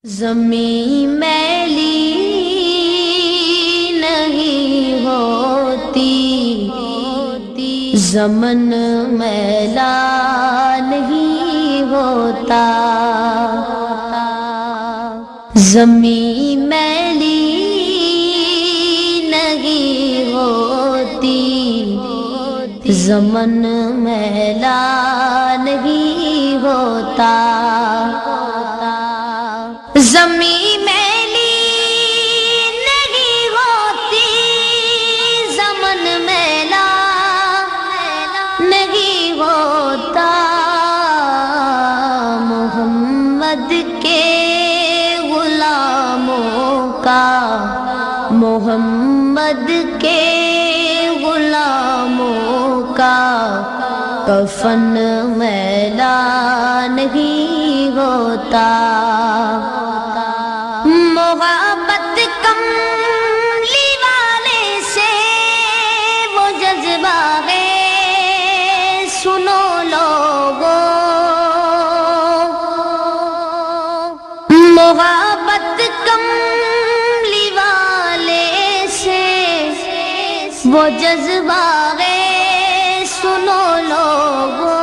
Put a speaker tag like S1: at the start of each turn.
S1: زمین میلی نہیں ہوتی، زمن میلا نہیں ہوتا، زمین میلی نہیں ہوتی، زمن میلا نہیں ہوتا، زمین میلی نہیں ہوتی، زمن میلا نہیں ہوتا، محمد کے غلاموں کا، محمد کے غلاموں کا کفن میلا نہیں ہوتا، محبت کملی والے سے وہ جذبہ ہے، سنو لوگو، محبت کملی والے سے وہ جذبہ ہے، سنو لوگو،